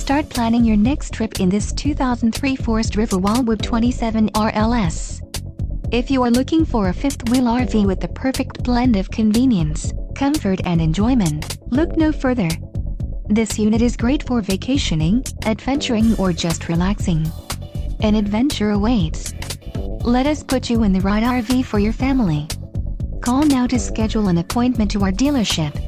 Start planning your next trip in this 2003 Forest River Wildwood 27 RLS. If you are looking for a fifth-wheel RV with the perfect blend of convenience, comfort and enjoyment, look no further. This unit is great for vacationing, adventuring or just relaxing. An adventure awaits. Let us put you in the right RV for your family. Call now to schedule an appointment to our dealership.